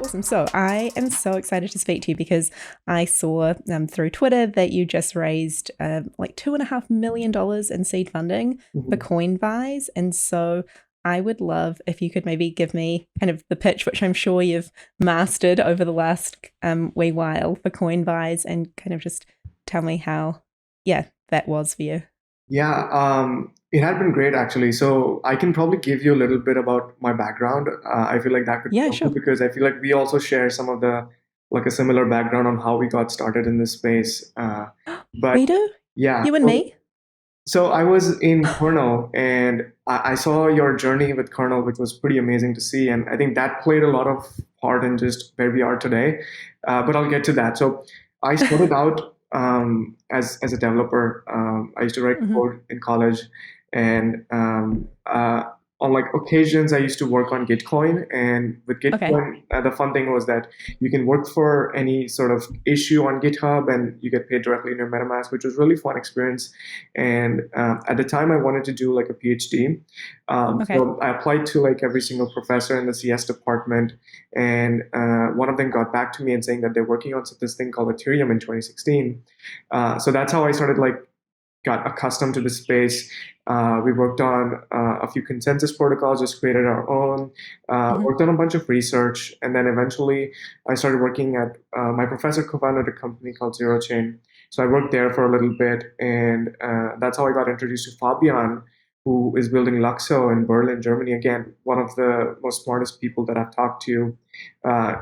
Awesome. So I am so excited to speak to you because I saw through Twitter that you just raised like $2.5 million in seed funding for Mhm. Coinvise. And so I would love if you could maybe give me kind of the pitch, which I'm sure you've mastered over the last wee while for Coinvise, and kind of just tell me how, yeah, that was for you. Yeah, it had been great actually. So I can probably give you a little bit about my background. I feel like that could be Yeah, helpful sure. because I feel like we also share some of the like a similar background on how we got started in this space. But We do? yeah, You and so, me? so I was in Kernel and I saw your journey with Kernel, which was pretty amazing to see. And I think that played a lot of part in just where we are today. But I'll get to that. So I started out as a developer. I used to write Hmm. code in college, and on like occasions, I used to work on Gitcoin. And with Okay. Gitcoin, the fun thing was that you can work for any sort of issue on GitHub, and you get paid directly in your MetaMask, which was really fun experience. And at the time, I wanted to do like a PhD. Okay. So I applied to like every single professor in the CS department, and one of them got back to me and saying that they're working on this thing called Ethereum in 2016. So that's how I started like got accustomed to the space. We worked on a few consensus protocols, just created our own, Hmm. worked on a bunch of research, and then eventually I started working at my professor co-founded a company called Zero Chain. So I worked there for a little bit, and that's how I got introduced to Fabian, who is building Luxo in Berlin, Germany. Again, one of the most smartest people that I've talked to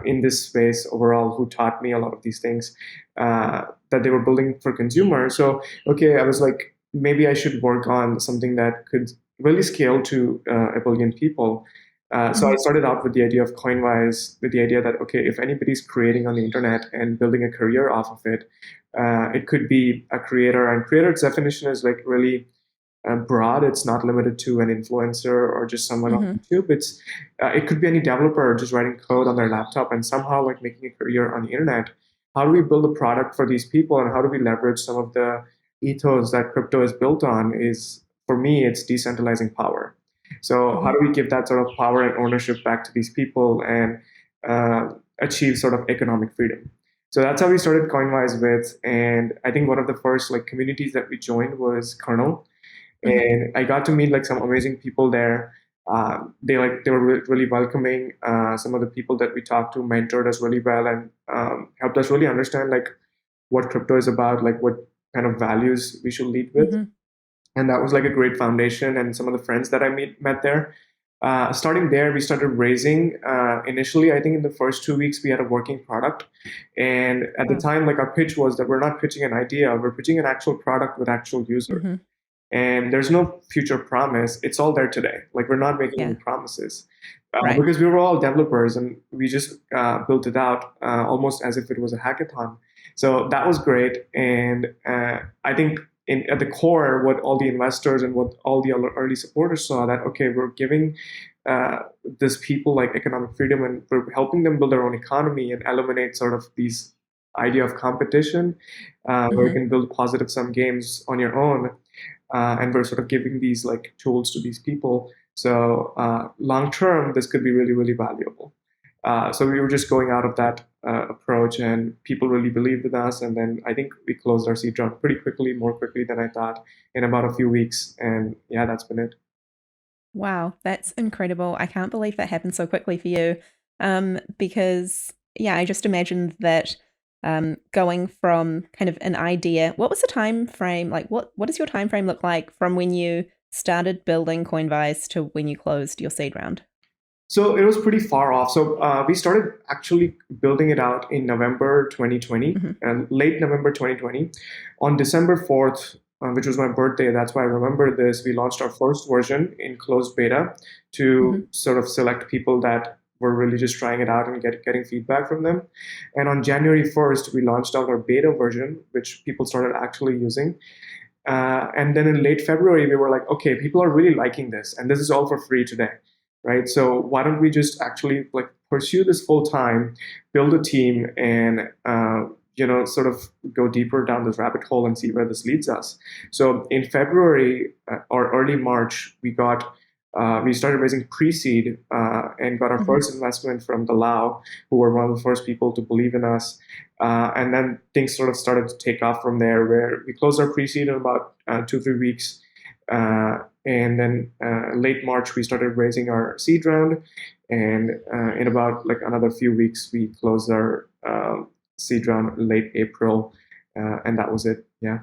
in this space overall, who taught me a lot of these things that they were building for consumers. So okay, I was like, maybe I should work on something that could really scale to a billion people. So I Hmm. started out with the idea of Coinvise, with the idea that, okay, if anybody's creating on the internet and building a career off of it, it could be a creator. And creator's definition is like really broad. It's not limited to an influencer or just someone on Hmm. YouTube. It could be any developer just writing code on their laptop and somehow like making a career on the internet. How do we build a product for these people, and how do we leverage some of the ethos that crypto is built on? Is for me, it's decentralizing power. So how Hmm. do we give that sort of power and ownership back to these people and uh, achieve sort of economic freedom? So that's how we started Coinvise with, and I think one of the first like communities that we joined was Kernel, Hmm. and I got to meet like some amazing people there. They were really welcoming. Some of the people that we talked to mentored us really well and helped us really understand like what crypto is about, like what kind of values we should lead with. Hmm. And that was like a great foundation. And some of the friends that met there. Starting there, we started raising. Initially, I think in the first 2 weeks, we had a working product. And at the Wow. time, like our pitch was that we're not pitching an idea, we're pitching an actual product with actual users, Hmm. and there's no future promise. It's all there today. Like we're not making any Yeah. promises Right. because we were all developers and we just built it out almost as if it was a hackathon. So that was great, and I think at the core, what all the investors and what all the early supporters saw, that okay, we're giving uh, this people like economic freedom, and we're helping them build their own economy and eliminate sort of these idea of competition, where you Hmm. can build positive sum games on your own, and we're sort of giving these like tools to these people. So long term, this could be really, really valuable. So we were just going out of that approach, and people really believed in us. And then I think we closed our seed round pretty quickly, more quickly than I thought, in about a few weeks. And yeah, that's been it. Wow, that's incredible. I can't believe that happened so quickly for you. Because yeah, I just imagined that going from kind of an idea. What was the time frame? Like what does your time frame look like from when you started building Coinvise to when you closed your seed round? So it was pretty far off. So we started actually building it out in November 2020, Hmm. late November 2020. On December 4th, which was my birthday, that's why I remember this, we launched our first version in closed beta Hmm. to sort of select people that were really just trying it out and getting feedback from them. And on January 1st, we launched out our beta version, which people started actually using. And then in late February, we were like, okay, people are really liking this, and this is all for free today, right? So why don't we just actually like pursue this full time, build a team, and sort of go deeper down this rabbit hole and see where this leads us. So in February or early March, we got we started raising pre-seed and got our Hmm. first investment from the Lao, who were one of the first people to believe in us. And then things sort of started to take off from there, where we closed our pre-seed in about 2 3 weeks. And then late March, we started raising our seed round. And in about like another few weeks, we closed our seed round late April. And that was it. Yeah.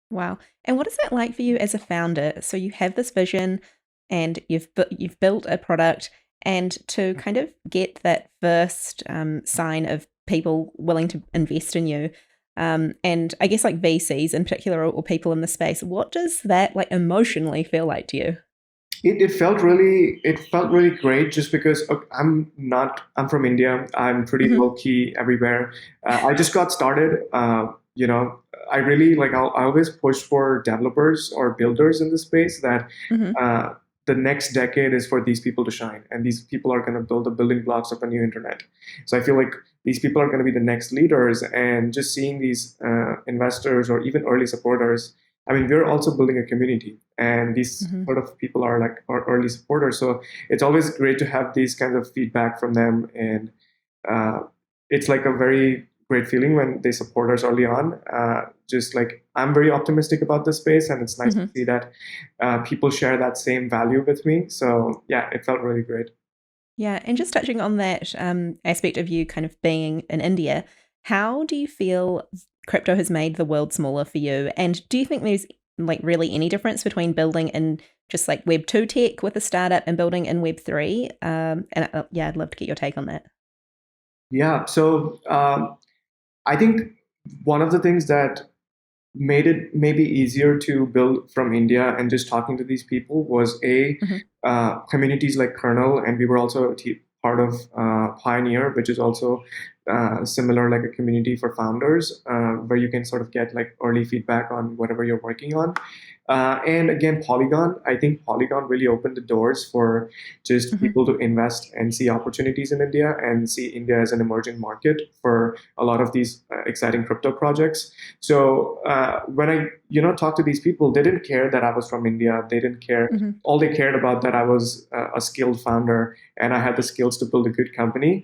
Wow. And what is that like for you as a founder? So you have this vision and you've built a product, and to kind of get that first sign of people willing to invest in you, and I guess like VCs in particular, or people in the space, what does that like emotionally feel like to you? It felt really great just because I'm from India. I'm pretty low Hmm. key everywhere. I just got started. You know, I really like I always push for developers or builders in the space that Hmm. uh, the next decade is for these people to shine, and these people are going to build the building blocks of a new internet. So I feel like these people are going to be the next leaders, and just seeing these investors or even early supporters. I mean, we're also building a community, and these Hmm. sort of people are like our early supporters. So it's always great to have these kinds of feedback from them, and uh, it's like a very great feeling when they support us early on. Just like I'm very optimistic about this space, and it's nice to Hmm. see that people share that same value with me. So yeah, it felt really great. Yeah, and just touching on that aspect of you kind of being in India, how do you feel crypto has made the world smaller for you? And do you think there's like really any difference between building in just like Web 2 tech with a startup and building in Web 3? And yeah, I'd love to get your take on that. Yeah, so I think one of the things that made it maybe easier to build from India and just talking to these people was Hmm. communities like Kernel, and we were also part of Pioneer, which is also similar like a community for founders where you can sort of get like early feedback on whatever you're working on. And again, Polygon, I think Polygon really opened the doors for just Hmm. people to invest and see opportunities in India and see India as an emerging market for a lot of these exciting crypto projects. So when I, talked to these people, they didn't care that I was from India. They didn't care. Hmm. All they cared about that I was a skilled founder and I had the skills to build a good company,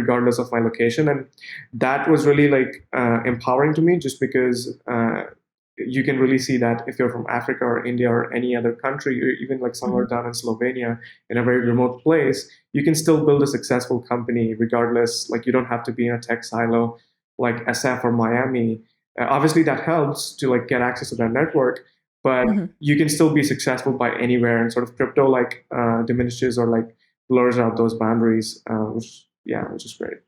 regardless of my location. And that was really like empowering to me, just because you can really see that if you're from Africa or India or any other country, or even like somewhere Hmm. down in Slovenia, in a very remote place, you can still build a successful company regardless. Like you don't have to be in a tech silo like SF or Miami. Obviously, that helps to like get access to that network, but Hmm. you can still be successful by anywhere. And sort of crypto like diminishes or like blurs out those boundaries, which is great.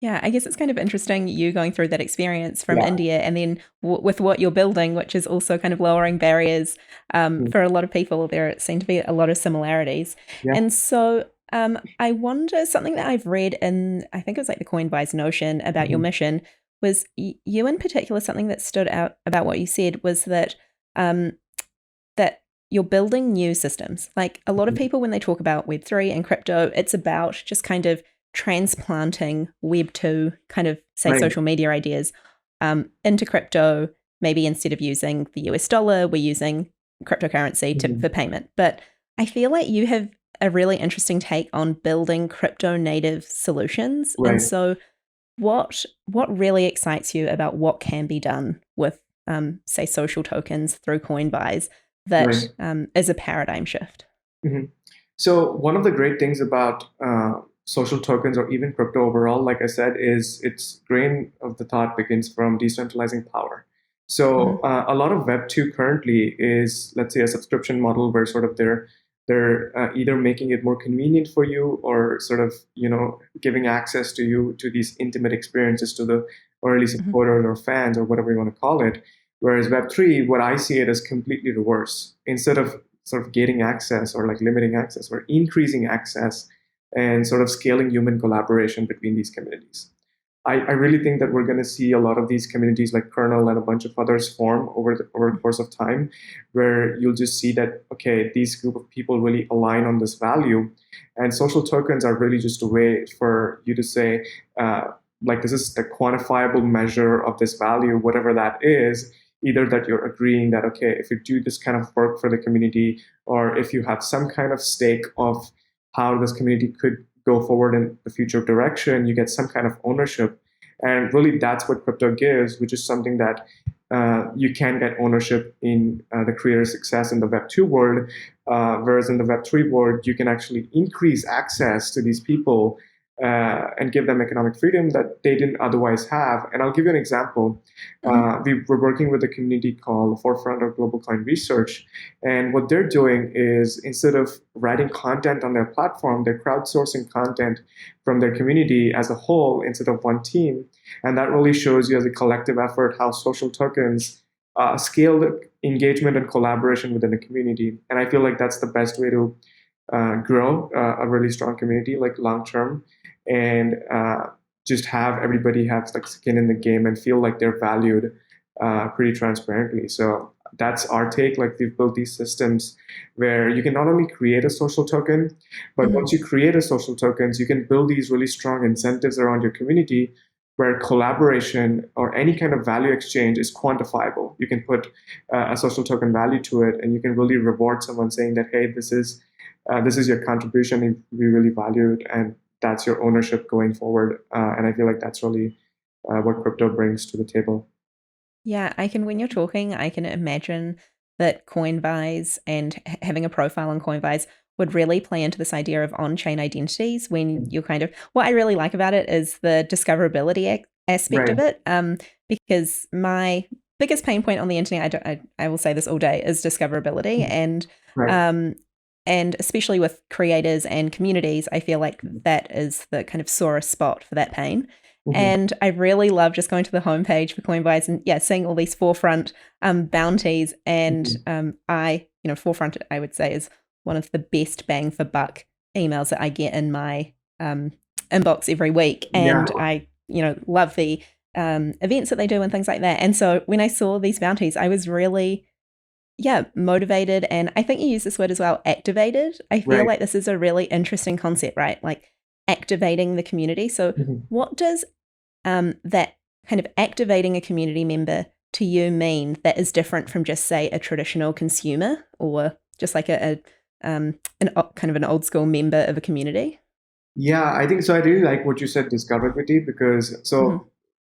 Yeah, I guess it's kind of interesting you going through that experience from Yeah. India and then with what you're building, which is also kind of lowering barriers Mm. for a lot of people. There seem to be a lot of similarities. Yeah. And so I wonder something that I've read in, I think it was like the Coinvise Notion about your Mhm. mission was you in particular, something that stood out about what you said was um, that you're building new systems. Like a lot of Mhm. people, when they talk about Web3 and crypto, it's about just kind of transplanting Web2 kind of, say, Right. social media ideas into crypto. Maybe instead of using the US dollar, we're using cryptocurrency Mhm. for payment. But I feel like you have a really interesting take on building crypto native solutions. And Right. so what really excites you about what can be done with say social tokens through Coinvise that Right. is a paradigm shift? Mhm. So one of the great things about social tokens or even crypto overall, like I said, is its grain of the thought begins from decentralizing power. So Hmm. a lot of Web two currently is, let's say, a subscription model where sort of they're either making it more convenient for you or sort of giving access to you to these intimate experiences to the early Hmm. supporters or fans or whatever you want to call it. Whereas Web three, what I see it as completely reverse. Instead of sort of gating access or like limiting access or increasing access and sort of scaling human collaboration between these communities. I really think that we're going to see a lot of these communities like Kernel and a bunch of others form over the course of time, where you'll just see that, okay, these group of people really align on this value. And social tokens are really just a way for you to say, like, this is the quantifiable measure of this value, whatever that is. either that you're agreeing that, okay, if you do this kind of work for the community, or if you have some kind of stake of how this community could go forward in the future direction, you get some kind of ownership. And really, that's what crypto gives, which is something that you can get ownership in the creator success in the Web2 world, whereas in the Web3 world, you can actually increase access to these people and give them economic freedom that they didn't otherwise have. And I'll give you an example. We were working with a community called Forefront of Global Coin Research. And what they're doing is instead of writing content on their platform, they're crowdsourcing content from their community as a whole instead of one team. And that really shows you as a collective effort how social tokens scale the engagement and collaboration within a community. And I feel like that's the best way to grow a really strong community, like long term, and just have everybody have like skin in the game and feel like they're valued pretty transparently. So that's our take. Like we've built these systems where you can not only create a social token, but once you create a social tokens, you can build these really strong incentives around your community where collaboration or any kind of value exchange is quantifiable. You can put a social token value to it, and you can really reward someone saying that, hey, this is your contribution. We really value it, and that's your ownership going forward. And I feel like that's really what crypto brings to the table. Yeah, when you're talking, I can imagine that Coinvise and having a profile on Coinvise would really play into this idea of on-chain identities when you're what I really like about it is the discoverability aspect of Right. it. Because my biggest pain point on the internet, I will say this all day, is discoverability. Right. And especially with creators and communities, I feel like that is the kind of sorest spot for that pain. Mhm. And I really love just going to the homepage for Coinbase and seeing all these Forefront bounties. And Mhm. Forefront, I would say, is one of the best bang for buck emails that I get in my inbox every week. Yeah. And I, love the events that they do and things like that. And so when I saw these bounties, I was really, motivated. And I think you use this word as well, activated. I feel Right. like this is a really interesting concept, right? Like activating the community. So Mhm. what does that kind of activating a community member to you mean that is different from just say a traditional consumer or just like kind of an old school member of a community? Yeah, I think so. I really like what you said, discoverability, because Hmm. so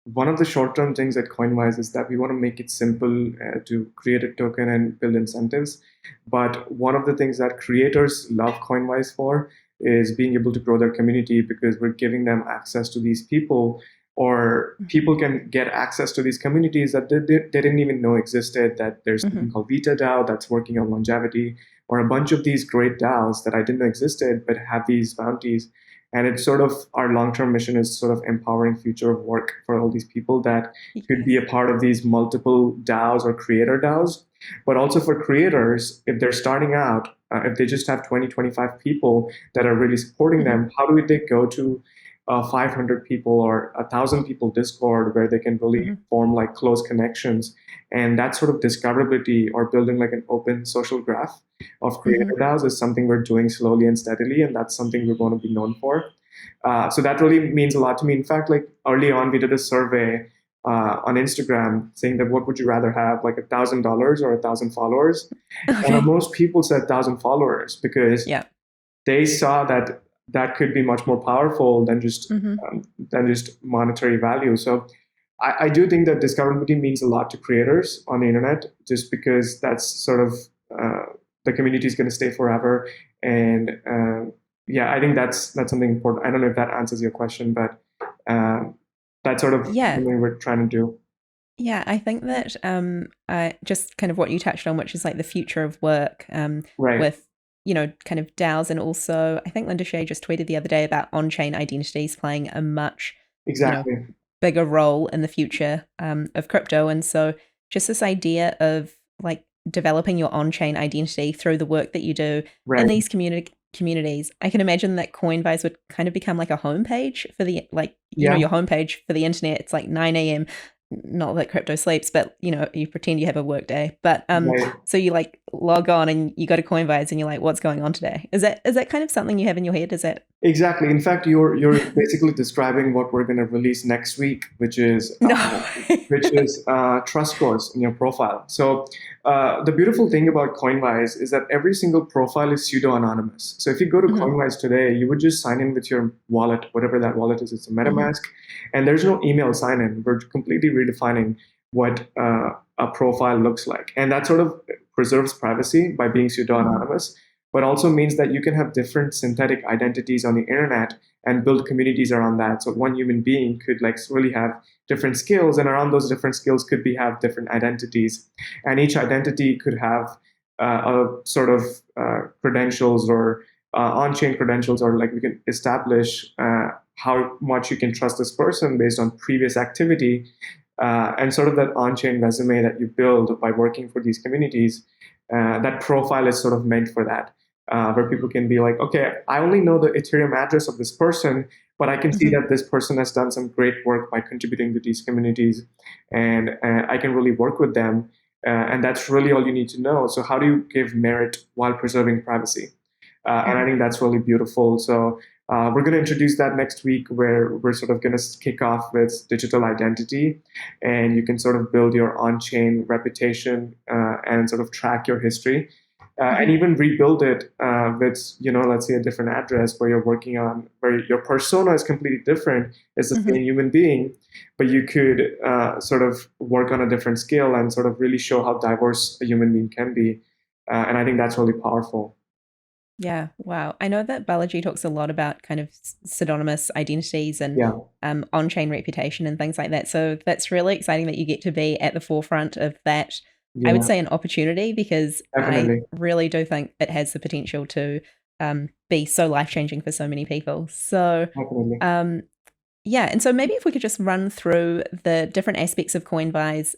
one of the short-term things at Coinwise is that we want to make it simple to create a token and build incentives. But one of the things that creators love Coinwise for is being able to grow their community because we're giving them access to these people, or people can get access to these communities that they didn't even know existed. That there's Hmm. something called Vita DAO that's working on longevity, or a bunch of these great DAOs that I didn't know existed but have these bounties. And it's sort of our long-term mission is sort of empowering future of work for all these people that could be a Yes. part of these multiple DAOs or creator DAOs. But also for creators, if they're starting out, if they just have 20, 25 people that are really supporting Hmm. them, how do they go to 500 people or 1,000 people Discord where they can really Hmm. form like close connections? And that sort of discoverability or building like an open social graph of Hmm. creator DAOs is something we're doing slowly and steadily, and that's something we're going to be known for. So that really means a lot to me. In fact, like early on, we did a survey on Instagram saying that what would you rather have, like $1,000 or 1,000 followers? And Okay. most people said 1,000 followers because Yeah. they saw that that could be much more powerful Hmm. than just monetary value. So I do think that discoverability means a lot to creators on the internet, just because that's sort of uh, the community is going to stay forever. And yeah, I think that's something important. I don't know if that answers your question, but that's sort of Yeah. something we're trying to do. Yeah, I think that just kind of what you touched on, which is like the future of work, Right. with kind of DAOs, and also I think Linda Shea just tweeted the other day about on-chain identities playing a much, you know, Exactly. bigger role in the future of crypto, and so just this idea of like developing your on-chain identity through the work that you do in Right. these communities. I can imagine that Coinbase would kind of become like a homepage for the Yeah. your homepage for the internet. It's like 9 a.m. not that crypto sleeps, but you pretend you have a work day. But Right. so you like log on and you go to Coinvise and you're like, what's going on today? Is that kind of something you have in your head? Is that Exactly. In fact, you're basically describing what we're going to release next week, no? which is trust scores in your profile. So the beautiful thing about Coinvise is that every single profile is pseudo anonymous. So if you go to Hmm. Coinvise today, you would just sign in with your wallet, whatever that wallet is. It's a Hmm. MetaMask, and there's no email sign in. We're completely redefining what a profile looks like, and that sort of preserves privacy by being pseudo Hmm. anonymous, but also means that you can have different synthetic identities on the internet and build communities around that. So one human being could like really have different skills, and around those different skills could be have different identities, and each identity could have a sort of credentials or on-chain credentials, or like we can establish how much you can trust this person based on previous activity, and sort of that on-chain resume that you build by working for these communities. That profile is sort of meant for that, where people can be like, okay, I only know the Ethereum address of this person, but I can see Hmm. that this person has done some great work by contributing to these communities, and I can really work with them. And that's really all you need to know. So, how do you give merit while preserving privacy? And I Hmm. think that's really beautiful. So, we're going to introduce that next week, where we're sort of going to kick off with digital identity, and you can sort of build your on-chain reputation and sort of track your history, and Hmm. even rebuild it with, let's say a different address where you're working on, where your persona is completely different. It's the Hmm. same human being, but you could sort of work on a different scale and sort of really show how diverse a human being can be. And I think that's really powerful. Yeah, wow. I know that Balaji talks a lot about kind of pseudonymous identities and Yeah, on-chain reputation and things like that. So that's really exciting that you get to be at the forefront of that. I would yeah, say an opportunity because I definitely, really do think it has the potential to be so life-changing for so many people. So definitely. um, yeah, and so maybe if we could just run through the different aspects of Coinvise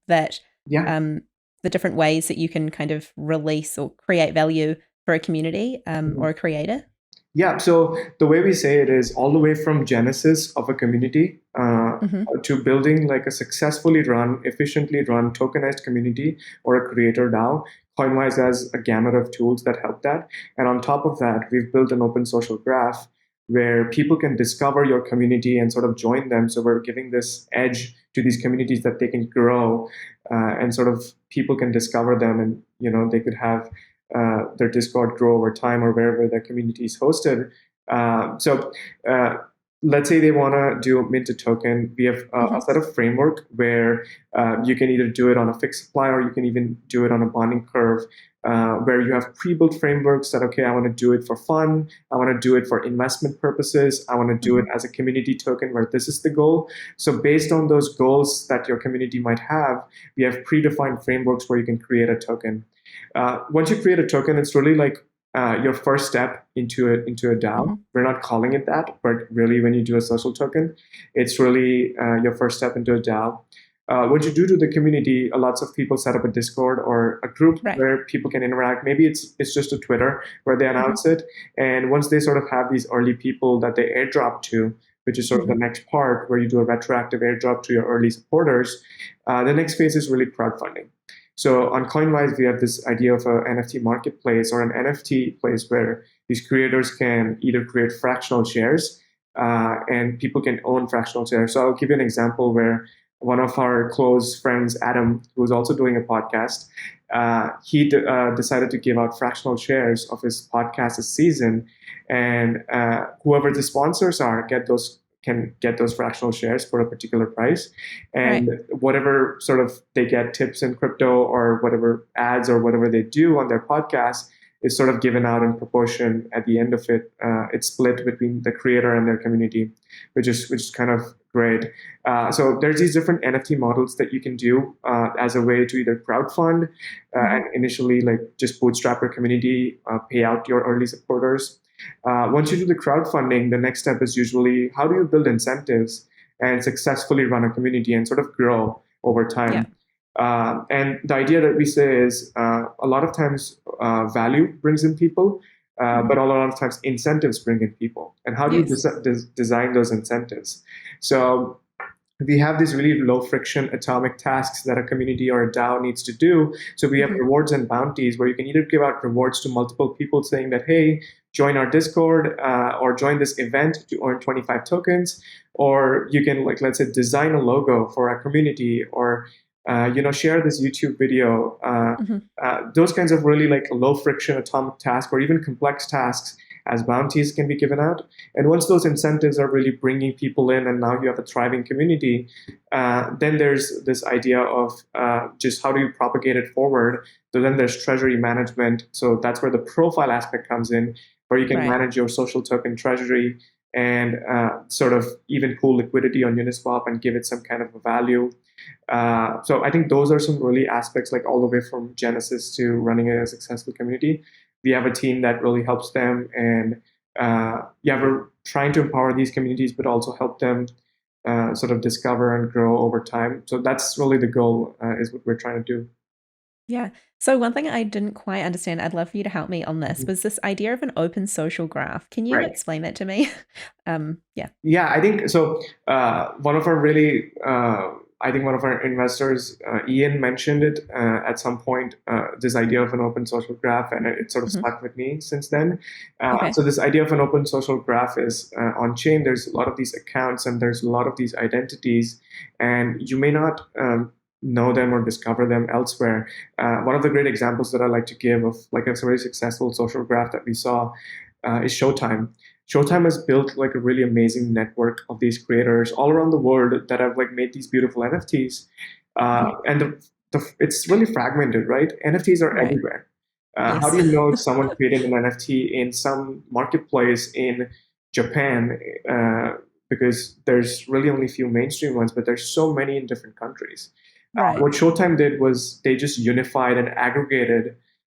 that Yeah. um, the different ways that you can kind of release or create value for a community or a creator. Yeah, so the way we say it is all the way from genesis of a community Hmm. to building like a successfully run, efficiently run tokenized community or a creator DAO. Coinwise has a gamut of tools that help that. And on top of that, we've built an open social graph where people can discover your community and sort of join them. So we're giving this edge to these communities that they can grow, and sort of people can discover them, and they could have their Discord grow over time or wherever their community is hosted. So let's say they want to do a mint a token. We have a Hmm. set of framework where you can either do it on a fixed supply, or you can even do it on a bonding curve, where you have pre-built frameworks that, okay, I want to do it for fun. I want to do it for investment purposes. I want to do it Hmm. as a community token where this is the goal. So based on those goals that your community might have, we have predefined frameworks where you can create a token. Once you create a token, it's really like your first step into a DAO. Hmm. We're not calling it that, but really, when you do a social token, it's really your first step into a DAO. What you do to the community, lots of people set up a Discord or a group Right. where people can interact. Maybe it's just a Twitter where they Hmm. announce it, and once they sort of have these early people that they airdrop to, which is sort of the Hmm. next part where you do a retroactive airdrop to your early supporters, the next phase is really crowdfunding. So on Coinvise, we have this idea of an NFT marketplace or an NFT place where these creators can either create fractional shares, and people can own fractional shares. So I'll give you an example where one of our close friends, Adam, who's also doing a podcast, he decided to give out fractional shares of his podcast this season, and whoever the sponsors are can get those fractional shares for a particular price, Right. and whatever sort of they get tips in crypto or whatever ads or whatever they do on their podcast is sort of given out in proportion at the end of it. It's split between the creator and their community, which is kind of great. So there's these different NFT models that you can do as a way to either crowdfund Hmm. and initially like just bootstrap your community, pay out your early supporters. Once you do the crowdfunding, the next step is usually how do you build incentives and successfully run a community and sort of grow over Yeah. time. And the idea that we say is a lot of times value brings in people, Hmm. but a lot of times incentives bring in people. And how do you Yes. design those incentives? So we have these really low friction atomic tasks that a community or a DAO needs to do. So we have Hmm. rewards and bounties where you can either give out rewards to multiple people saying that, hey, join our Discord or join this event to earn 25 tokens, or you can, like, let's say, design a logo for a community, or share this YouTube video. Hmm. Those kinds of really like low friction atomic tasks, or even complex tasks, as bounties can be given out. And once those incentives are really bringing people in, and now you have a thriving community, then there's this idea of just how do you propagate it forward. So then there's treasury management. So that's where the profile aspect comes in, where you can Right. manage your social token treasury and sort of even pool liquidity on Uniswap and give it some kind of a value. So I think those are some really aspects, like all the way from genesis to running a successful community. We have a team that really helps them, and yeah, we're trying to empower these communities, but also help them sort of discover and grow over time. So that's really the goal, is what we're trying to do. Yeah. So one thing I didn't quite understand, I'd love for you to help me on this, Mhm. was this idea of an open social graph. Can you Right. explain that to me? Yeah. Yeah, I think so. One of our really, I think one of our investors, Ian, mentioned it at some point. This idea of an open social graph, and it sort of Hmm. stuck with me since then. Okay. So this idea of an open social graph is on chain. There's a lot of these accounts, and there's a lot of these identities, and you may not know them or discover them elsewhere. One of the great examples that I like to give of like a very successful social graph that we saw is Showtime. Showtime has built like a really amazing network of these creators all around the world that have like made these beautiful NFTs, Hmm. and it's really fragmented, right? NFTs are Right. everywhere. How do Yes. you know if someone created an NFT in some marketplace in Japan? Because there's really only a few mainstream ones, but there's so many in different countries. Right. What Showtime did was they just unified and aggregated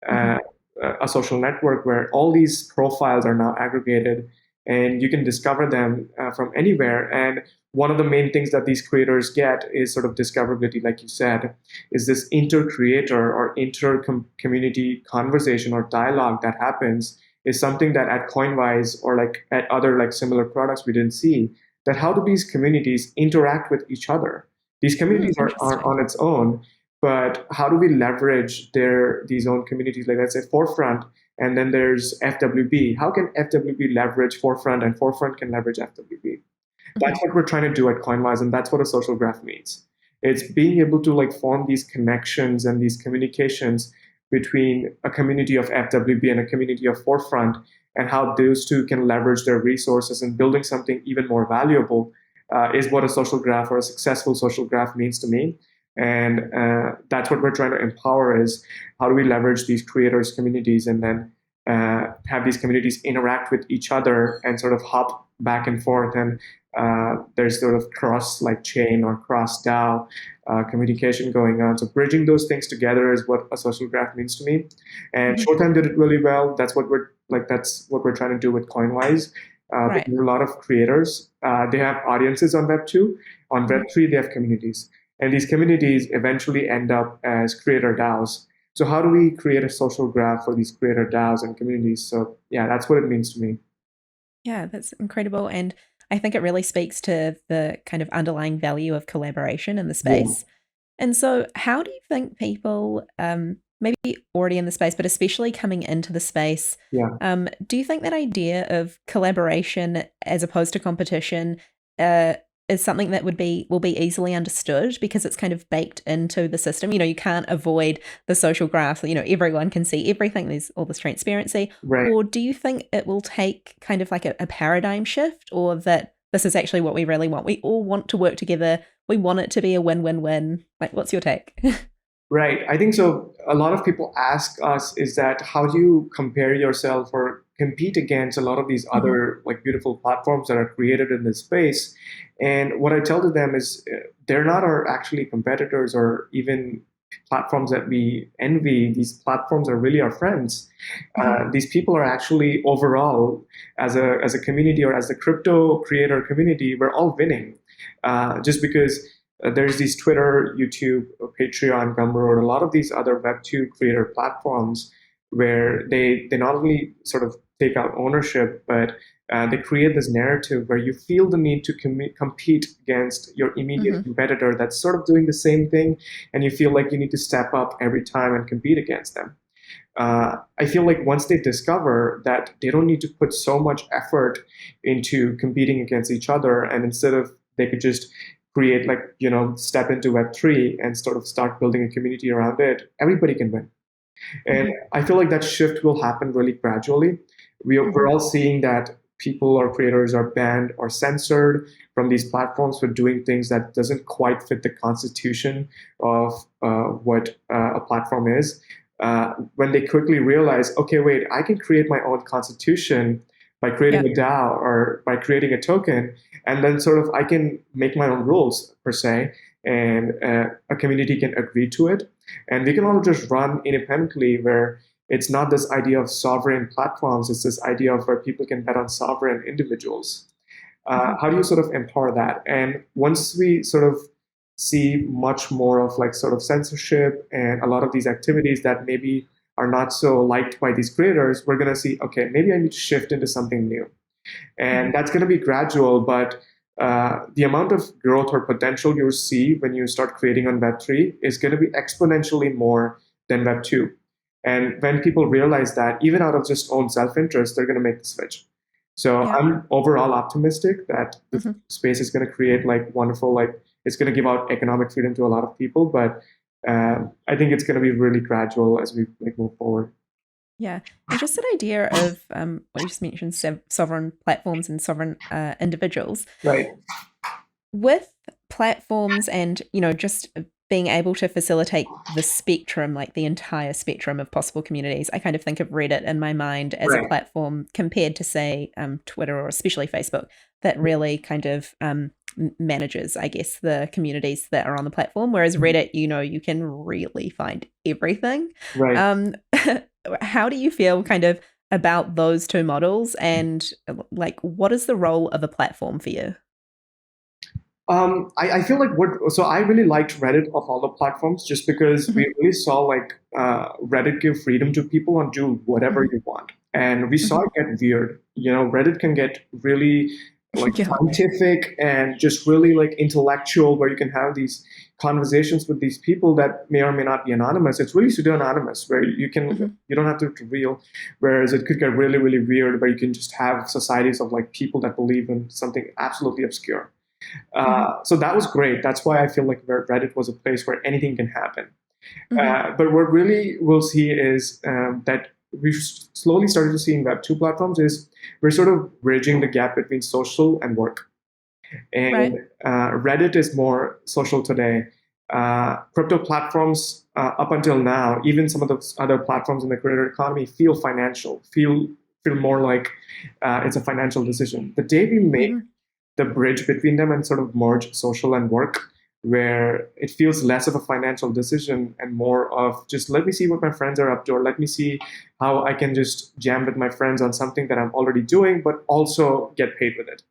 uh, Hmm. a social network where all these profiles are now aggregated, and you can discover them from anywhere. And one of the main things that these creators get is sort of discoverability, like you said, is this inter-creator or inter-community conversation or dialogue that happens is something that at Coinvise or like at other like similar products we didn't see. That how do these communities interact with each other? These communities are Interesting. on its own, but how do we leverage these own communities? Like let's say Forefront, and then there's FWB. How can FWB leverage Forefront, and Forefront can leverage FWB? Hmm. That's what we're trying to do at Coinwise, and that's what a social graph means. It's being able to like form these connections and these communications between a community of FWB and a community of Forefront, and how those two can leverage their resources and building something even more valuable, is what a social graph or a successful social graph means to me. And that's what we're trying to empower, is how do we leverage these creators communities, and then have these communities interact with each other and sort of hop back and forth, and there's sort of cross like chain or cross DAO communication going on. So bridging those things together is what a social graph means to me. And Hmm. Showtime did it really well. That's what we're trying to do with Coinwise. Right. Because a lot of creators, they have audiences on Web2. On Hmm. Web3, they have communities. And these communities eventually end up as creator DAOs. So how do we create a social graph for these creator DAOs and communities? So yeah, that's what it means to me. Yeah, that's incredible. And I think it really speaks to the kind of underlying value of collaboration in the Yeah, space. And so, how do you think people, maybe already in the space, but especially coming into the space, yeah. do you think that idea of collaboration as opposed to competition uh, is something that will be easily understood because it's kind of baked into the system? You know, you can't avoid the social graph. You know, everyone can see everything. There's all this transparency. Right. Or do you think it will take kind of like a paradigm shift, or that this is actually what we really want? We all want to work together, we want it to be a win-win-win. Like, what's your take? Right. I think so. A lot of people ask us is that how do you compare yourself or compete against a lot of these Hmm. other like beautiful platforms that are created in this space? And what I tell to them is they're not our actually competitors or even platforms that we envy. These platforms are really our friends. Hmm. These people are actually overall, as a community or as the crypto creator community, we're all winning. Just because there's these Twitter, YouTube, Patreon, Gumroad, a lot of these other Web2 creator platforms. where they not only sort of take out ownership, but they create this narrative where you feel the need to compete against your immediate Hmm. competitor that's sort of doing the same thing, and you feel like you need to step up every time and compete against them. I feel like once they discover that they don't need to put so much effort into competing against each other, and instead of they could just create like step into Web3 and sort of start building a community around it, everybody can win. And Hmm. I feel like that shift will happen really gradually. We're Hmm. all seeing that people or creators are banned or censored from these platforms for doing things that doesn't quite fit the constitution of what a platform is. When they quickly realize, okay, wait, I can create my own constitution by creating Yep. a DAO or by creating a token, and then sort of I can make my own rules per se, and a community can agree to it, and we can all just run independently where it's not this idea of sovereign platforms, it's this idea of where people can bet on sovereign individuals. Hmm. How do you sort of empower that? And once we sort of see much more of like sort of censorship and a lot of these activities that maybe are not so liked by these creators, we're going to see, okay, maybe I need to shift into something new. Hmm. And that's going to be gradual, but the amount of growth or potential you'll see when you start creating on Web3 is going to be exponentially more than Web2. And when people realize that, even out of just own self interest, they're going to make the switch. So Yep. I'm overall optimistic that the Hmm. space is going to create like wonderful, like it's going to give out economic freedom to a lot of people. But I think it's going to be really gradual as we like move forward. Yeah. And just that idea of what you just mentioned, sovereign platforms and sovereign individuals. Right, With platforms and just being able to facilitate the spectrum, like the entire spectrum of possible communities, I kind of think of Reddit in my mind as a right, platform compared to, say, Twitter or especially Facebook, that really kind of manages, I guess, the communities that are on the platform. Whereas Reddit, you can really find everything. right. um, how do you feel kind of about those two models, and like what is the role of a platform for you? I feel like so I really liked Reddit of all the platforms just because we Mhm. really saw like Reddit give freedom to people and do whatever Mhm. you want. And we saw Mhm. it get weird. Reddit can get really like Yeah. scientific and just really like intellectual where you can have these conversations with these people that may or may not be anonymous. It's really pseudo-anonymous where Mhm. you don't have to reveal. Whereas it could get really, really weird where you can just have societies of like people that believe in something absolutely obscure. Mhm. So that was great. That's why I feel like Reddit was a place where anything can happen. Mhm. But what really we'll see is that we've slowly started to see in Web2 platforms is we're sort of bridging the gap between social and work. Right. And Reddit is more social today. Crypto platforms, up until now, even some of the other platforms in the creator economy feel financial, feel more like it's a financial decision. The day we make Mhm. the bridge between them and sort of merge social and work, where it feels less of a financial decision and more of just let me see what my friends are up to, or let me see how I can just jam with my friends on something that I'm already doing, but also get paid with it.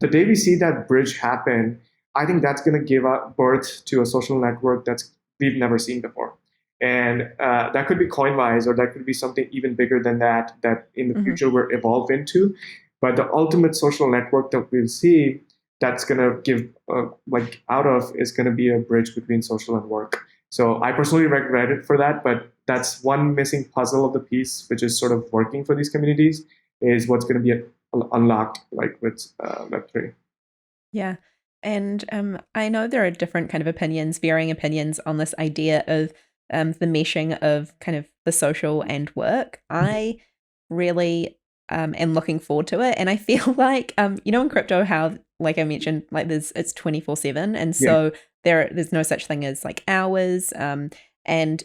The day we see that bridge happen, I think that's going to give birth to a social network that's we've never seen before. And that could be Coinvise, or that could be something even bigger than that, that in the Mhm. future we're evolved into. But the ultimate social network that we'll see that's going to give like out of is going to be a bridge between social and work. So I personally regret it for that, but that's one missing puzzle of the piece, which is sort of working for these communities, is what's going to be unlocked like with Web3. Yeah. And I know there are different kind of opinions, varying opinions on this idea of the meshing of kind of the social and work. I really am looking forward to it. And I feel like, in crypto, how, like I mentioned, like it's 24/7. And Yeah, so there's no such thing as like hours. And,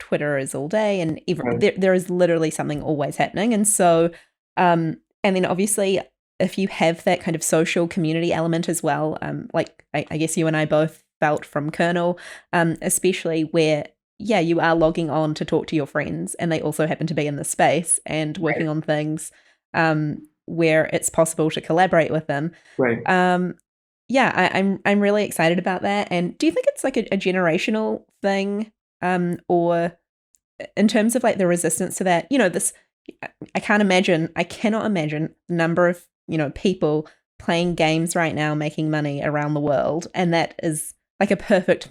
Twitter is all day, and right, there is literally something always happening. And so, and then obviously if you have that kind of social community element as well, like I guess you and I both felt from Kernel, especially where, yeah, you are logging on to talk to your friends and they also happen to be in the space and right, working on things where it's possible to collaborate with them. right. Um, yeah, I'm really excited about that. And do you think it's like a generational thing, or in terms of like the resistance to that, this I cannot imagine the number of, people playing games right now making money around the world, and that is like a perfect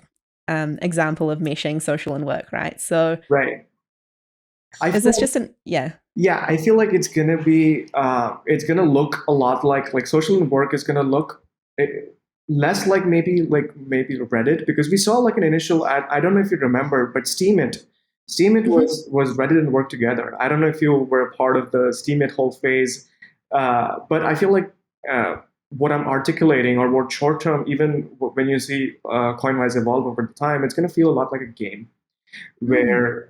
example of meshing social and work, right? So Right. I is feel this just an yeah. Yeah, I feel like it's gonna look a lot like social work is gonna look eh, less like maybe Reddit, because we saw like an initial ad. I don't know if you remember, but Steemit Mhm. was Reddit and work together. I don't know if you were a part of the Steemit whole phase, but I feel like uh, what I'm articulating, or what short term, even when you see Coinvise evolve over the time, it's gonna feel a lot like a game Mm, where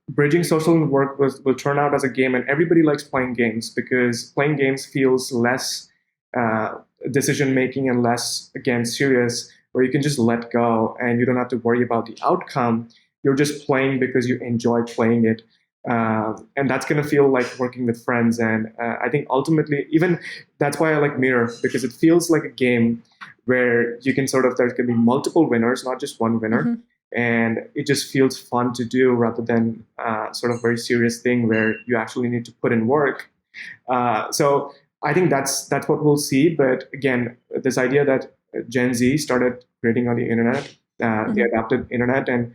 bridging social and work will turn out as a game, and everybody likes playing games because playing games feels less uh, decision making and less, again, serious, where you can just let go and you don't have to worry about the outcome. You're just playing because you enjoy playing it. And that's going to feel like working with friends. And I think ultimately, even that's why I like Mirror, because it feels like a game where you can sort of, there can be multiple winners, not just one winner, mhm. and it just feels fun to do rather than sort of very serious thing where you actually need to put in work. So I think that's what we'll see. But again, this idea that Gen Z started creating on the internet, they Mhm. adopted internet, and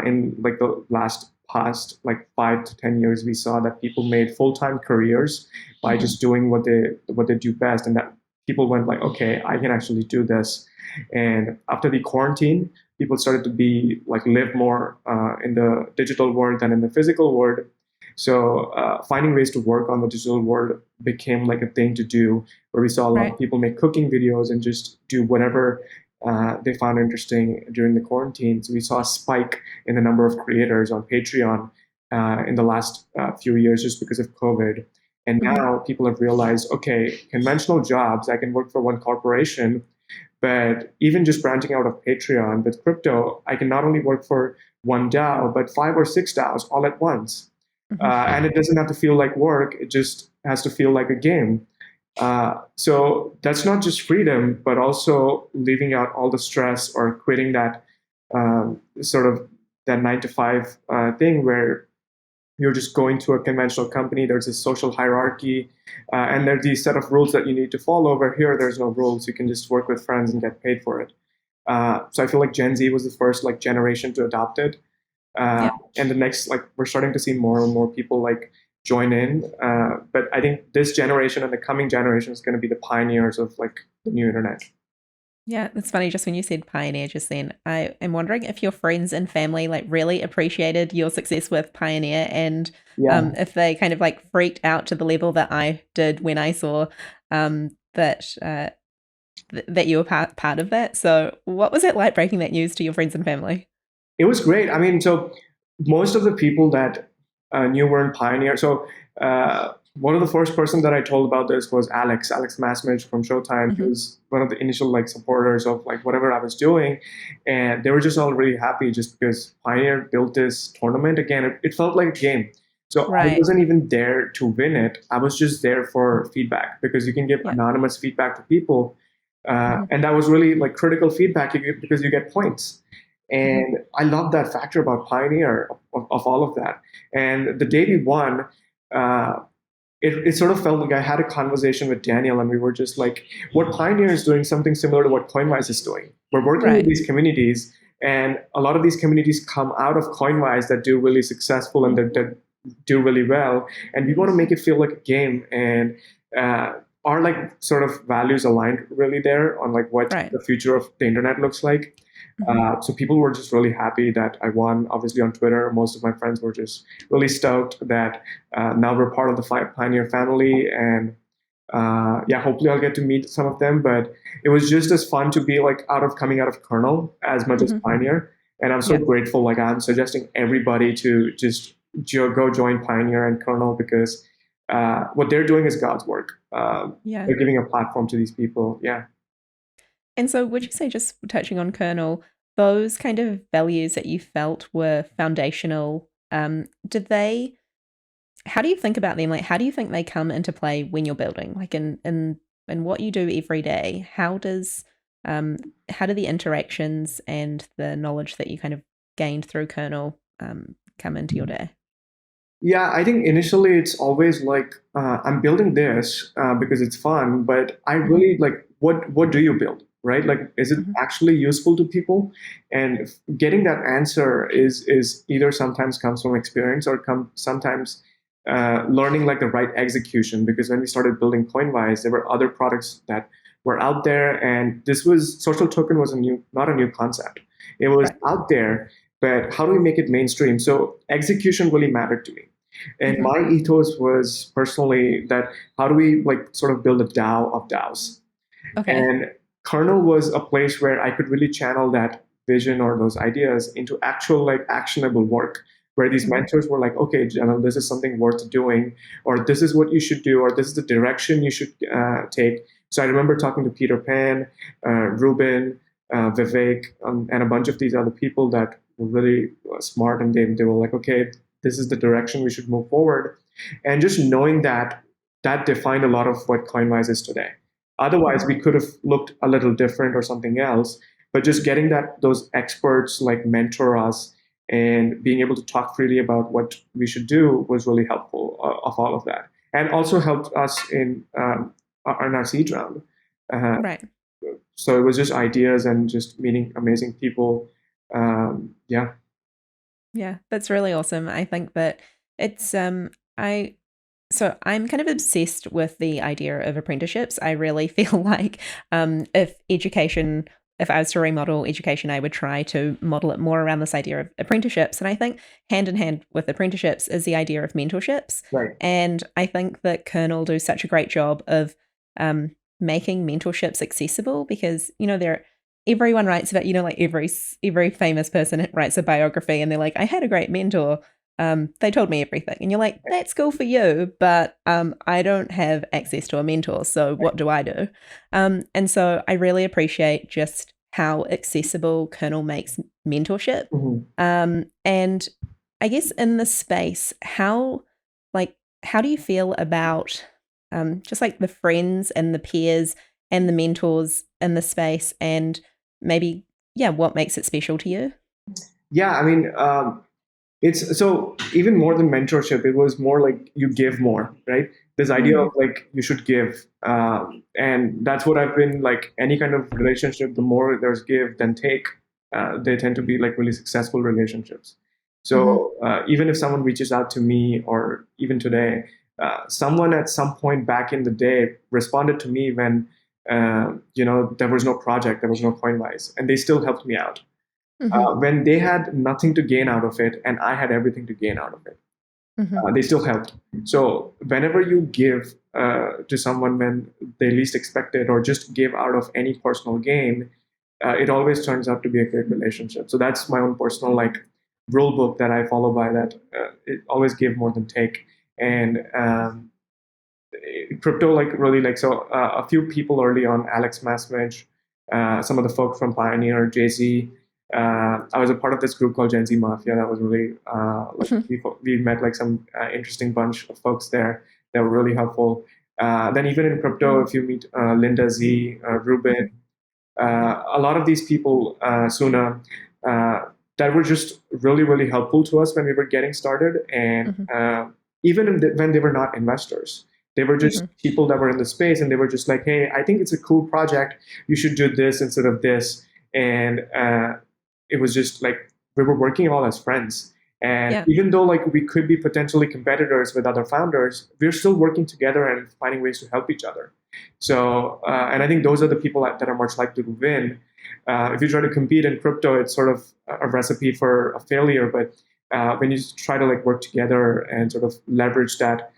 in like the last past like 5 to 10 years, we saw that people made full time careers by Mhm. just doing what they do best, and that people went like, okay, I can actually do this. And after the quarantine, people started to be like live more in the digital world than in the physical world. So finding ways to work on the digital world became like a thing to do, where we saw a lot Right. of people make cooking videos and just do whatever they found interesting during the quarantine. So we saw a spike in the number of creators on Patreon in the last few years just because of COVID. And Mhm. now people have realized, okay, conventional jobs, I can work for one corporation, but even just branching out of Patreon with crypto, I can not only work for one DAO, but 5 or 6 DAOs all at once. Mhm. And it doesn't have to feel like work, it just has to feel like a game. So that's not just freedom, but also leaving out all the stress or quitting that sort of that 9 to 5 thing where you're just going to a conventional company. There's a social hierarchy, and there's these set of rules that you need to follow. Over here, there's no rules. You can just work with friends and get paid for it. So I feel like Gen Z was the first like generation to adopt it, Yep. and the next, like, we're starting to see more and more people like join in. But I think this generation and the coming generation is going to be the pioneers of like the new internet. Yeah, it's funny just when you said pioneer just then. I am wondering if your friends and family like really appreciated your success with Pioneer, and Yeah. if they kind of like freaked out to the level that I did when I saw that that you were part of that. So what was it like breaking that news to your friends and family? It was great. I mean, so most of the people that knew were in Pioneer. So one of the first person that I told about this was Alex Massmich from Showtime. He Hmm. was one of the initial like supporters of like whatever I was doing, and they were just all really happy just because Pioneer built this tournament again. It felt like a game. So I Right. wasn't even there to win it. I was just there for feedback, because you can give Yeah. anonymous feedback to people, Hmm. and that was really like critical feedback you get because you get points. Hmm. And I love that factor about Pioneer of all of that. And the day we won, uh, it sort of felt like I had a conversation with Daniel, and we were just like, what Pioneer is doing something similar to what Coinvise is doing. We're working with Right. these communities, and a lot of these communities come out of Coinvise that do really successful and that do really well. And we want to make it feel like a game. And our like sort of values aligned really there on like what Right. the future of the internet looks like. Hmm. So people were just really happy that I won. Obviously, on Twitter, most of my friends were just really stoked that now we're part of the Pioneer family, and yeah, hopefully I'll get to meet some of them. But it was just as fun to be like coming out of Kernel as much as Hmm. Pioneer, and I'm so Yeah. grateful. Like, I'm suggesting everybody to just go join Pioneer and Kernel, because what they're doing is God's work. Yeah. They're giving a platform to these people. Yeah. And so, would you say, just touching on Kernel, those kind of values that you felt were foundational, did they, how do you think about them? Like, how do you think they come into play when you're building? Like, in what you do every day, how do the interactions and the knowledge that you kind of gained through Kernel come into your day? Yeah, I think initially it's always like I'm building this because it's fun, but I Hmm. really like what do you build, right? Like, is it Hmm. actually useful to people? And getting that answer is either sometimes comes from experience or come sometimes learning like the right execution. Because when we started building Coinvise, there were other products that were out there, and this was social token was a new not a new concept. It was Right. out there, but how do we make it mainstream? So execution really mattered to me. And Hmm. my ethos was personally that how do we like sort of build a DAO of DAOs? Okay. And Kernel was a place where I could really channel that vision or those ideas into actual like actionable work, where these Hmm. mentors were like, okay, Jenil, this is something worth doing, or this is what you should do, or this is the direction you should take. So I remember talking to Peter Pan, Ruben, Vivek, and a bunch of these other people that were really smart, and they were like, okay, this is the direction we should move forward. And just knowing that, that defined a lot of what Coinwise is today. Otherwise, Hmm. we could have looked a little different or something else. But just getting that those experts like mentor us and being able to talk freely about what we should do was really helpful of all of that, and also helped us in our seed round. Uh, Right. so it was just ideas and just meeting amazing people. Yeah. Yeah, that's really awesome. I think that it's I so I'm kind of obsessed with the idea of apprenticeships. I really feel like if I was to remodel education, I would try to model it more around this idea of apprenticeships. And I think hand in hand with apprenticeships is the idea of mentorships. Right. And I think that Kernel do such a great job of making mentorships accessible because, everyone writes about, like every famous person writes a biography and they're like, I had a great mentor. They told me everything. And you're like, that's cool for you, but I don't have access to a mentor. So what do I do? And so I really appreciate just how accessible Kernel makes mentorship. Mhm. And I guess in this space, how do you feel about just like the friends and the peers and the mentors in the space and maybe, yeah, what makes it special to you? Yeah, I mean, it's so even more than mentorship, it was more like you give more, right? This idea of Mm, like you should give. And that's what I've been like any kind of relationship, the more there's give than take, they tend to be like really successful relationships. hmm. So even if someone reaches out to me or even today, someone at some point back in the day responded to me when, there was no project, there was no Coinvise, and they still helped me out Hmm. when they had nothing to gain out of it and I had everything to gain out of it. Hmm. They still helped. So whenever you give to someone when they least expect it, or just give out of any personal gain, it always turns out to be a great relationship. So that's my own personal like rule book that I follow by. That it always give more than take. And crypto like really like so a few people early on, Alex Masmich, some of the folks from Pioneer, JZ. I was a part of this group called Gen Z Mafia. That was really like we met like some interesting bunch of folks there that were really helpful. Then even in crypto, if you meet Linda Z, Ruben, a lot of these people, Suna, uh, that were just really, really helpful to us when we were getting started. And Hmm. even when they were not investors, they were just Hmm. people that were in the space and they were just like, hey, I think it's a cool project. You should do this instead of this. And it was just like we were working all as friends. And Yeah. even though like we could be potentially competitors with other founders, we're still working together and finding ways to help each other. So, and I think those are the people that are much likely to win. If you try to compete in crypto, it's sort of a recipe for a failure. But when you try to like work together and sort of leverage that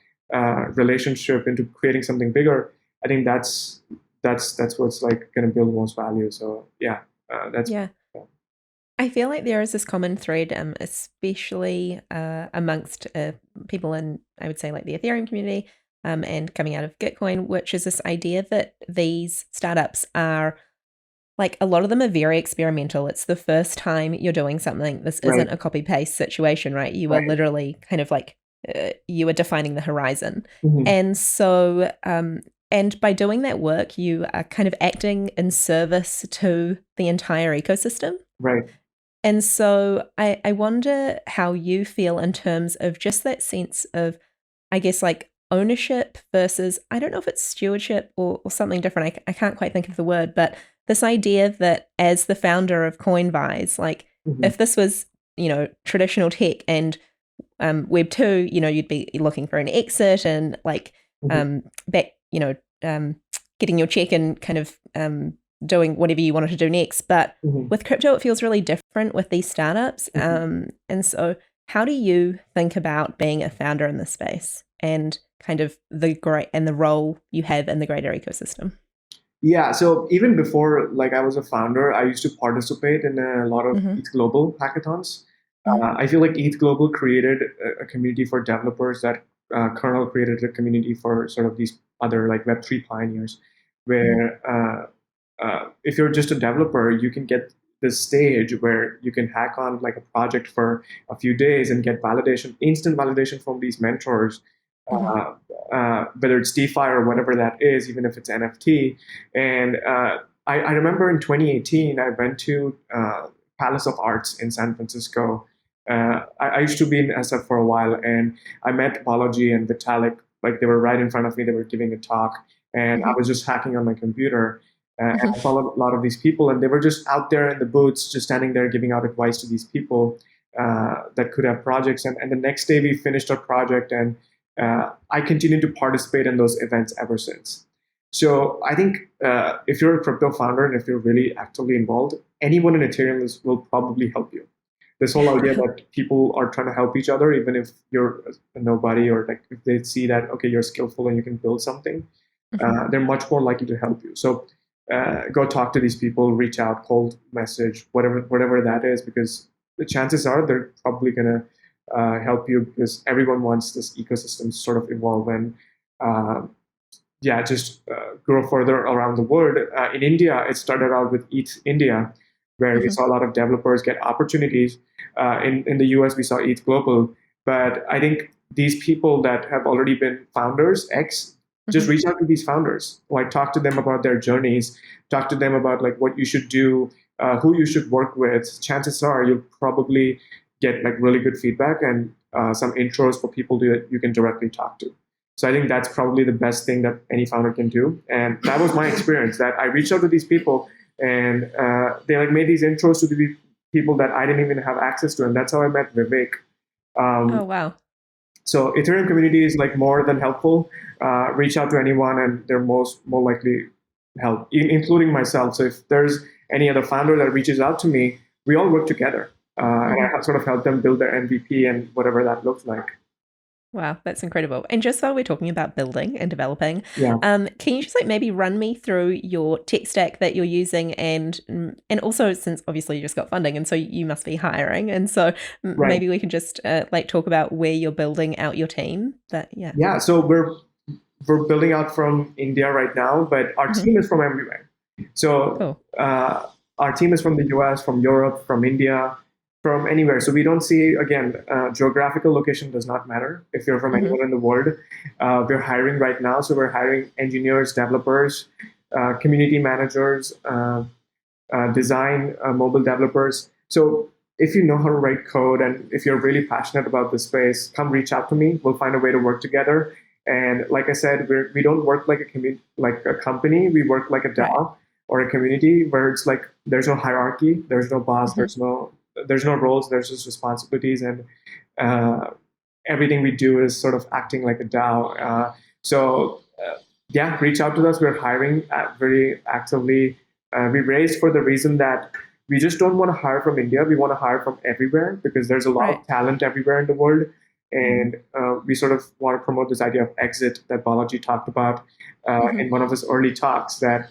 relationship into creating something bigger, I think that's what's like going to build most value. So yeah, that's Yeah. yeah. I feel like there is this common thread, especially amongst people in, I would say, like the Ethereum community and coming out of Gitcoin, which is this idea that these startups are like a lot of them are very experimental. It's the first time you're doing something. This Right, isn't a copy paste situation, right? You are right. literally kind of like you are defining the horizon. Mhm. And so, and by doing that work, you are kind of acting in service to the entire ecosystem. Right. And so I wonder how you feel in terms of just that sense of, I guess, like ownership versus, I don't know if it's stewardship or something different. I can't quite think of the word, but this idea that as the founder of Coinvise, like Mhm, if this was, traditional tech and Web 2, you'd be looking for an exit and like mhm, back, getting your check and kind of doing whatever you wanted to do next. But mhm. with crypto, it feels really different with these startups. Mhm. And so, how do you think about being a founder in this space and kind of the role you have in the greater ecosystem? Yeah, so even before like I was a founder, I used to participate in a lot of Hmm. ETH Global hackathons. Hmm. I feel like ETH Global created a community for developers that Kernel created a community for sort of these other like Web3 pioneers, Hmm. where if you're just a developer, you can get this stage where you can hack on like a project for a few days and get validation, instant validation from these mentors, Hmm. uh, whether it's DeFi or whatever that is, even if it's NFT. And I remember in 2018, I went to Palace of Arts in San Francisco. I used to be in SF for a while, and I met Balaji and Vitalik. Like they were right in front of me. They were giving a talk, and I Hmm. was just hacking on my computer. And Hmm. I followed a lot of these people, and they were just out there in the booths, just standing there giving out advice to these people that could have projects. And the next day, we finished our project, and I continued to participate in those events ever since. So I think if you're a crypto founder and if you're really actively involved, anyone in Ethereum will probably help you. This whole idea that people are trying to help each other, even if you're a nobody, or like if they see that okay you're skillful and you can build something, Hmm. they're much more likely to help you. So go talk to these people, reach out, cold message, whatever that is, because the chances are they're probably gonna help you because everyone wants this ecosystem to sort of evolve and uh, yeah, just grow further around the world. In India, it started out with ETH India, where we Hmm. saw a lot of developers get opportunities. In the US, we saw ETH Global. But I think these people that have already been founders, X, just Hmm. reach out to these founders, like talk to them about their journeys, talk to them about like what you should do, who you should work with. Chances are you'll probably get like really good feedback and some intros for people that you can directly talk to. So I think that's probably the best thing that any founder can do. And that was my experience that I reached out to these people and they like made these intros to the people that I didn't even have access to. And that's how I met Vivek. Oh, Um, wow. so Ethereum community is like more than helpful. Reach out to anyone and they're more likely help, including myself. So if there's any other founder that reaches out to me, we all work together. And Hmm. I sort of help them build their MVP and whatever that looks like. Wow, that's incredible. And just while we're talking about building and developing, Yeah. can you just like maybe run me through your tech stack that you're using and also since obviously you just got funding and so you must be hiring and so Right. maybe we can just like talk about where you're building out your team. But yeah. Yeah. So we're building out from India right now, but our Hmm. team is from everywhere. So Cool. our team is from the US, from Europe, from India, from anywhere. So we don't see, again, geographical location does not matter if you're from Hmm. anywhere in the world. We're hiring right now. So we're hiring engineers, developers, community managers, design, mobile developers. So if you know how to write code and if you're really passionate about this space, come reach out to me. We'll find a way to work together. And like I said, we don't work like like a company. We work like a Right. DAO or a community where it's like there's no hierarchy, there's no boss, Hmm. there's no roles, there's just responsibilities, and uh, everything we do is sort of acting like a DAO. Yeah, reach out to us. We're hiring very actively. We raised for the reason that we just don't want to hire from India. We want to hire from everywhere because there's a lot Right. of talent everywhere in the world. Hmm. And we sort of want to promote this idea of exit that Balaji talked about Hmm. in one of his early talks that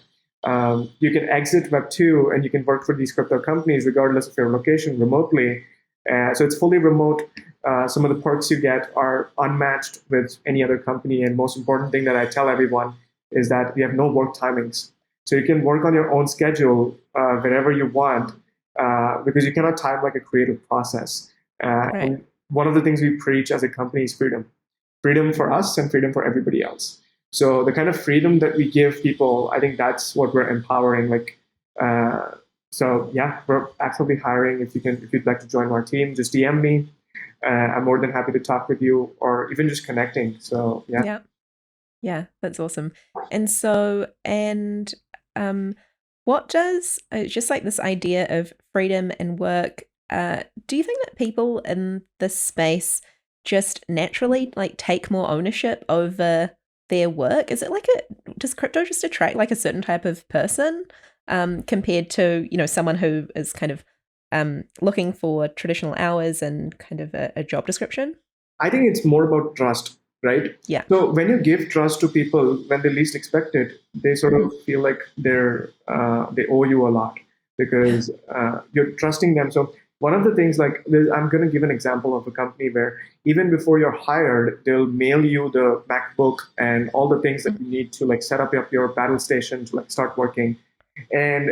you can exit Web2 and you can work for these crypto companies regardless of your location remotely. So it's fully remote. Some of the perks you get are unmatched with any other company. And most important thing that I tell everyone is that we have no work timings. So you can work on your own schedule whenever you want because you cannot time like a creative process. Right. And one of the things we preach as a company is freedom. Freedom for us and freedom for everybody else. So the kind of freedom that we give people, I think that's what we're empowering. Like So yeah, we're actively hiring. If you'd like to join our team, just DM me. I'm more than happy to talk with you, or even just connecting. So yeah. Yeah. Yeah, that's awesome. And so, and what does just like this idea of freedom and work, do you think that people in this space just naturally like take more ownership over their work? Is it like does crypto just attract like a certain type of person compared to, someone who is kind of looking for traditional hours and kind of a job description? I think it's more about trust, right? Yeah. So when you give trust to people when they least expect it, they sort Hmm. of feel like they owe you a lot because you're trusting them. So one of the things, like I'm going to give an example of a company where even before you're hired, they'll mail you the MacBook and all the things that you need to like set up your battle station to like start working. And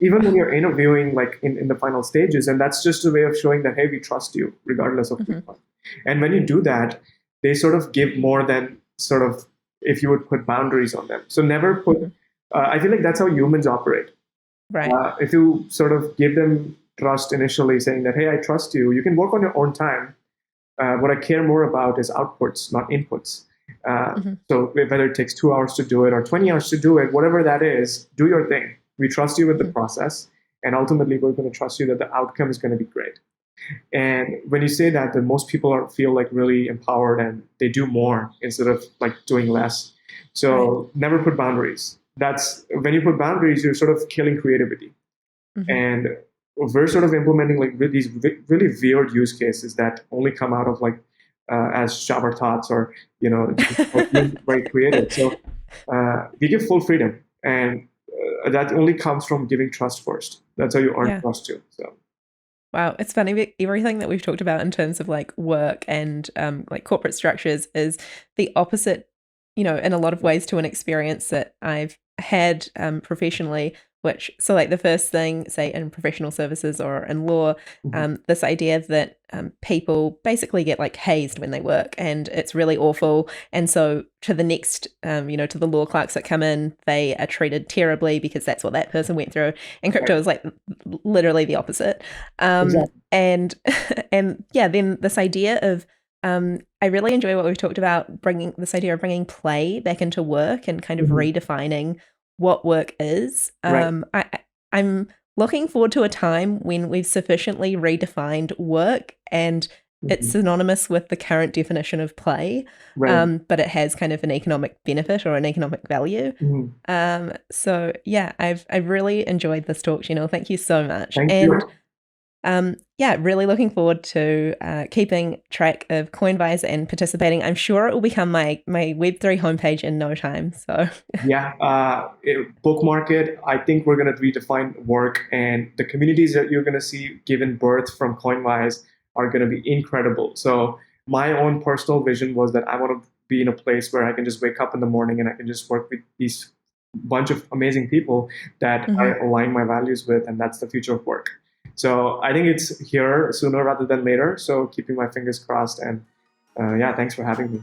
even when you're interviewing, like in the final stages, and that's just a way of showing that hey, we trust you regardless of who you Hmm. are. And when you do that, they sort of give more than sort of if you would put boundaries on them. So never put. Hmm. I feel like that's how humans operate. Right. If you sort of give them trust initially, saying that hey, I trust you, you can work on your own time. What I care more about is outputs, not inputs. Hmm. So whether it takes 2 hours to do it or 20 hours to do it, whatever that is, do your thing. We trust you with the Hmm. process, and ultimately, we're going to trust you that the outcome is going to be great. And when you say that, then most people feel like really empowered and they do more instead of like doing less. Right. So never put boundaries. That's when you put boundaries, you're sort of killing creativity. Hmm. And we're sort of implementing like these really weird use cases that only come out of like as shower thoughts or just being very creative. So we give full freedom, and that only comes from giving trust first. That's how you earn Yeah. trust too. So Wow, it's funny. Everything that we've talked about in terms of like work and like corporate structures is the opposite, in a lot of ways to an experience that I've had professionally. Which, so like the first thing, say in professional services or in law, mhm. this idea that people basically get like hazed when they work and it's really awful. And so to the next, to the law clerks that come in, they are treated terribly because that's what that person went through. And Right. crypto is like literally the opposite. Exactly. And and yeah, then this idea of I really enjoy what we've talked about, bringing this idea of bringing play back into work and kind of Mhm. redefining what work is. Right. I'm looking forward to a time when we've sufficiently redefined work and it's Mhm. synonymous with the current definition of play, Right. but it has kind of an economic benefit or an economic value. Mhm. So yeah, I've really enjoyed this talk, Jenil. Thank you so much. Thank you. And yeah, really looking forward to keeping track of Coinvise and participating. I'm sure it will become my Web3 homepage in no time. So Yeah, bookmark it. I think we're going to redefine work, and the communities that you're going to see given birth from Coinwise are going to be incredible. So my own personal vision was that I want to be in a place where I can just wake up in the morning and I can just work with these bunch of amazing people that I mhm. align my values with, and that's the future of work. So I think it's here sooner rather than later. So keeping my fingers crossed, and yeah, thanks for having me.